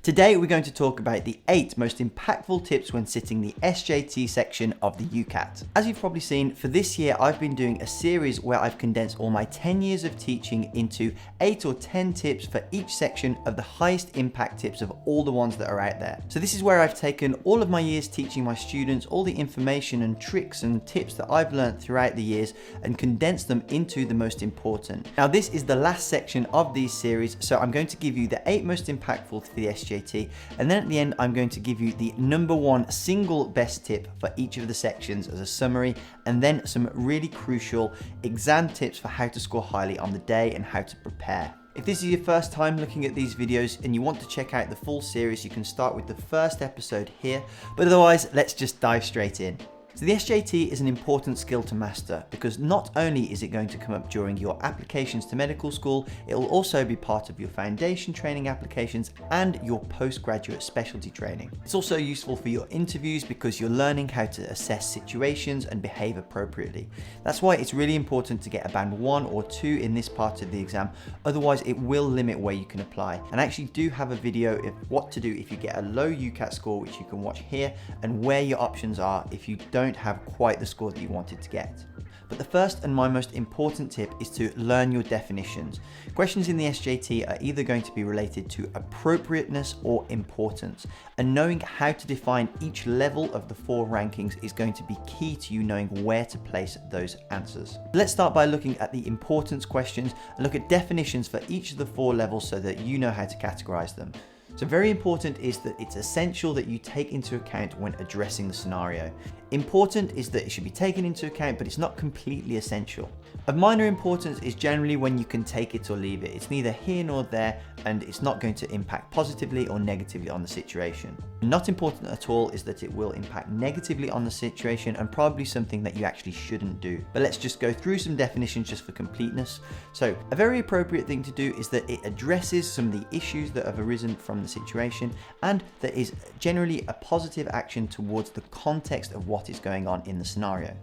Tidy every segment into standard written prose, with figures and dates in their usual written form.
Today we're going to talk about the 8 most impactful tips when sitting the SJT section of the UCAT. As you've probably seen, for this year I've been doing a series where I've condensed all my 10 years of teaching into 8 or 10 tips for each section of the highest impact tips of all the ones that are out there. So this is where I've taken all of my years teaching my students, all the information and tricks and tips that I've learned throughout the years, and condensed them into the most important. Now this is the last section of these series, so I'm going to give you the 8 most impactful for the SJT, and then at the end I'm going to give you the #1 single best tip for each of the sections as a summary, and then some really crucial exam tips for how to score highly on the day and how to prepare. If this is your first time looking at these videos and you want to check out the full series, you can start with the first episode here, but otherwise let's just dive straight in. So the SJT is an important skill to master because not only is it going to come up during your applications to medical school, it will also be part of your foundation training applications and your postgraduate specialty training. It's also useful for your interviews because you're learning how to assess situations and behave appropriately. That's why it's really important to get a band 1 or 2 in this part of the exam, otherwise it will limit where you can apply. And I actually do have a video of what to do if you get a low UCAT score, which you can watch here, and where your options are if you don't have quite the score that you wanted to get. But the first and my most important tip is to learn your definitions. Questions in the SJT are either going to be related to appropriateness or importance, and knowing how to define each level of the 4 rankings is going to be key to you knowing where to place those answers. Let's start by looking at the importance questions and look at definitions for each of the 4 levels so that you know how to categorize them. So very important is that it's essential that you take into account when addressing the scenario. Important is that it should be taken into account, but it's not completely essential. Of minor importance is generally when you can take it or leave it. It's neither here nor there, and it's not going to impact positively or negatively on the situation. Not important at all is that it will impact negatively on the situation and probably something that you actually shouldn't do. But let's just go through some definitions just for completeness. So a very appropriate thing to do is that it addresses some of the issues that have arisen from the situation, and that is generally a positive action towards the context of what is going on in the scenario.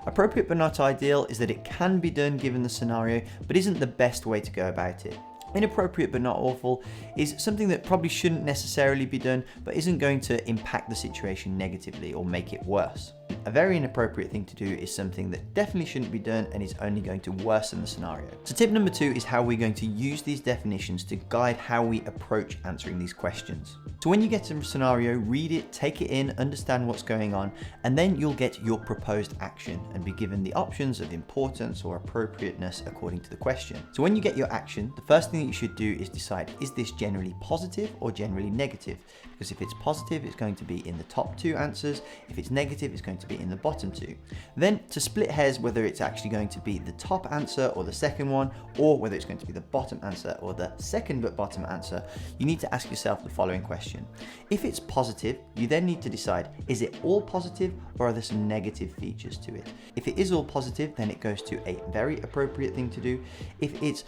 Appropriate but not ideal is that it can be done given the scenario, but isn't the best way to go about it. Inappropriate but not awful is something that probably shouldn't necessarily be done, but isn't going to impact the situation negatively or make it worse. A very inappropriate thing to do is something that definitely shouldn't be done and is only going to worsen the scenario. So tip number 2 is how we're going to use these definitions to guide how we approach answering these questions. So when you get to a scenario, read it, take it in, understand what's going on, and then you'll get your proposed action and be given the options of importance or appropriateness according to the question. So when you get your action, the first thing that you should do is decide, is this generally positive or generally negative? Because if it's positive, it's going to be in the top 2 answers. If it's negative, it's going to be in the bottom 2. Then to split hairs whether it's actually going to be the top answer or the second one, or whether it's going to be the bottom answer or the second but bottom answer, you need to ask yourself the following question. If it's positive, you then need to decide, is it all positive or are there some negative features to it? If it is all positive, then it goes to a very appropriate thing to do. If it's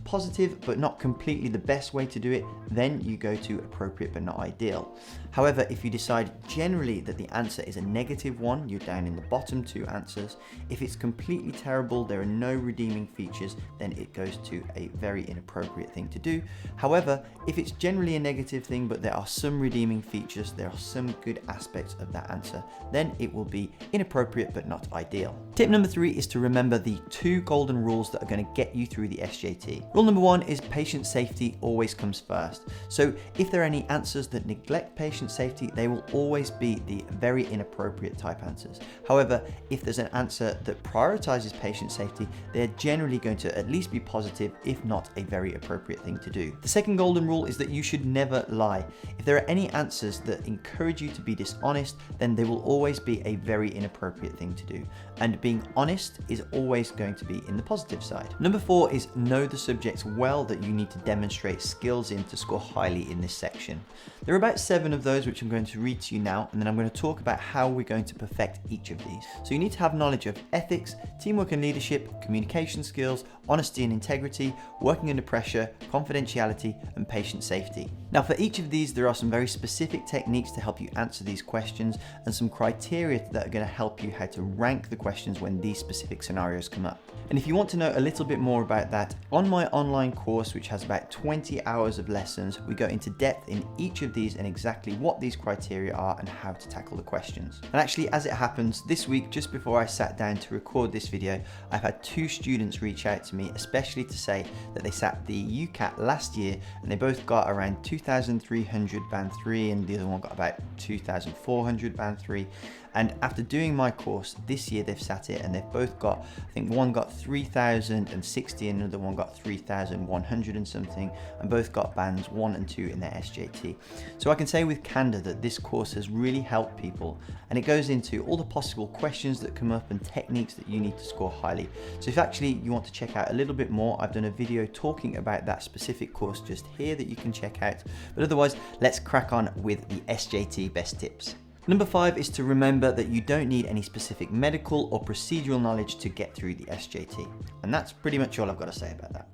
positive but not completely the best way to do it, then you go to appropriate but not ideal. However, if you decide generally that the answer is a negative one, you're down in the bottom 2 answers. If it's completely terrible, there are no redeeming features, then it goes to a very inappropriate thing to do. However, if it's generally a negative thing but there are some redeeming features, there are some good aspects of that answer, then it will be inappropriate but not ideal. Tip number 3 is to remember the 2 golden rules that are going to get you through the SJT. Rule number 1 is patient safety always comes first. So if there are any answers that neglect patient safety, they will always be the very inappropriate type answers. However, if there's an answer that prioritizes patient safety, they're generally going to at least be positive, if not a very appropriate thing to do. The second golden rule is that you should never lie. If there are any answers that encourage you to be dishonest, then they will always be a very inappropriate thing to do. And being honest is always going to be in the positive side. Number 4 is know the subjects well that you need to demonstrate skills in to score highly in this section. There are about 7 of those which I'm going to read to you now, and then I'm going to talk about how we're going to perfect each of these. So you need to have knowledge of ethics, teamwork and leadership, communication skills, honesty and integrity, working under pressure, confidentiality, and patient safety. Now for each of these, there are some very specific techniques to help you answer these questions and some criteria that are going to help you how to rank the questions when these specific scenarios come up. And if you want to know a little bit more about that, on my online course, which has about 20 hours of lessons, we go into depth in each of these and exactly what these criteria are and how to tackle the questions. And actually, as it happens, this week, just before I sat down to record this video, I've had 2 students reach out to me, especially to say that they sat the UCAT last year and they both got around 2,300 band 3 and the other one got about 2,400 band 3. And after doing my course this year, they've sat it and they've both got, I think one got 3,060 and another one got 3,100 and something, and both got bands 1 and 2 in their SJT. So I can say with candor that this course has really helped people, and it goes into all the possible questions that come up and techniques that you need to score highly. So if actually you want to check out a little bit more, I've done a video talking about that specific course just here that you can check out. But otherwise, let's crack on with the SJT best tips. Number 5 is to remember that you don't need any specific medical or procedural knowledge to get through the SJT. And that's pretty much all I've got to say about that.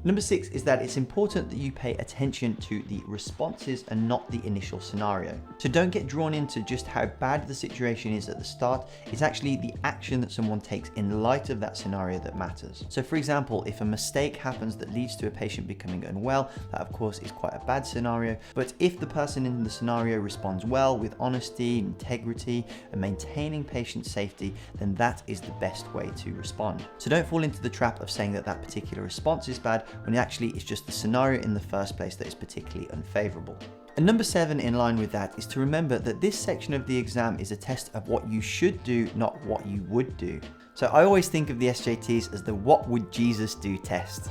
Number 6 is that it's important that you pay attention to the responses and not the initial scenario. So don't get drawn into just how bad the situation is at the start. It's actually the action that someone takes in light of that scenario that matters. So for example, if a mistake happens that leads to a patient becoming unwell, that of course is quite a bad scenario. But if the person in the scenario responds well with honesty, integrity, and maintaining patient safety, then that is the best way to respond. So don't fall into the trap of saying that that particular response is bad, when actually it's just the scenario in the first place that is particularly unfavorable. And number 7 in line with that is to remember that this section of the exam is a test of what you should do, not what you would do. So I always think of the SJTs as the what would Jesus do test.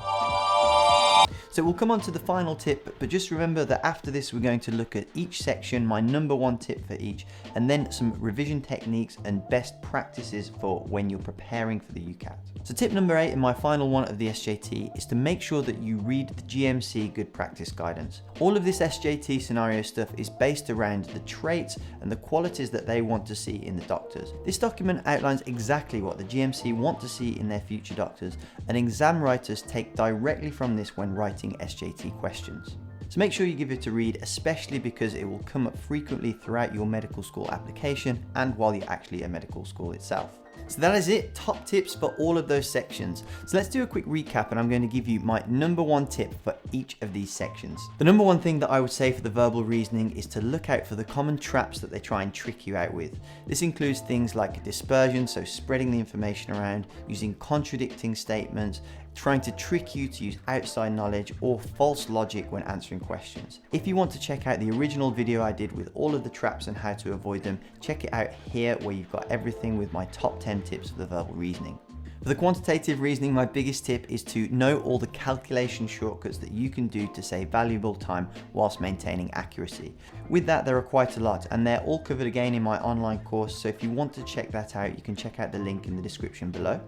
So we'll come on to the final tip, but just remember that after this we're going to look at each section, my number 1 tip for each, and then some revision techniques and best practices for when you're preparing for the UCAT. So tip number 8 and my final one of the SJT is to make sure that you read the GMC Good Practice Guidance. All of this SJT scenario stuff is based around the traits and the qualities that they want to see in the doctors. This document outlines exactly what the GMC want to see in their future doctors, and exam writers take directly from this when writing SJT questions. So make sure you give it a read, especially because it will come up frequently throughout your medical school application and while you're actually at medical school itself. So that is it, top tips for all of those sections. So let's do a quick recap and I'm going to give you my number 1 tip for each of these sections. The number 1 thing that I would say for the verbal reasoning is to look out for the common traps that they try and trick you out with. This includes things like dispersion, so spreading the information around, using contradicting statements, trying to trick you to use outside knowledge or false logic when answering questions. If you want to check out the original video I did with all of the traps and how to avoid them, check it out here where you've got everything with my top 10 tips for the verbal reasoning. For the quantitative reasoning, my biggest tip is to know all the calculation shortcuts that you can do to save valuable time whilst maintaining accuracy. With that, there are quite a lot and they're all covered again in my online course, so if you want to check that out, you can check out the link in the description below.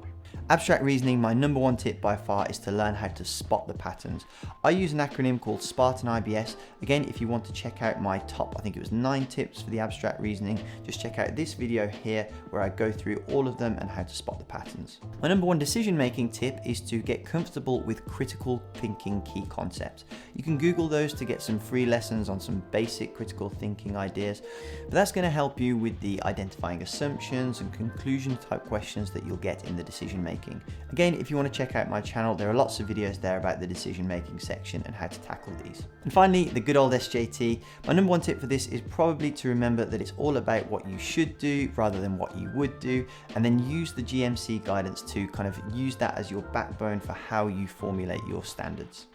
Abstract reasoning, my number 1 tip by far is to learn how to spot the patterns. I use an acronym called Spartan IBS. Again, if you want to check out my top, I think it was 9 tips for the abstract reasoning, just check out this video here where I go through all of them and how to spot the patterns. My number 1 decision making tip is to get comfortable with critical thinking key concepts. You can Google those to get some free lessons on some basic critical thinking ideas, but that's going to help you with the identifying assumptions and conclusion type questions that you'll get in the decision making. Again, if you want to check out my channel, there are lots of videos there about the decision making section and how to tackle these. And finally, the good old SJT. My number 1 tip for this is probably to remember that it's all about what you should do rather than what you would do, and then use the GMC guidance to kind of use that as your backbone for how you formulate your standards.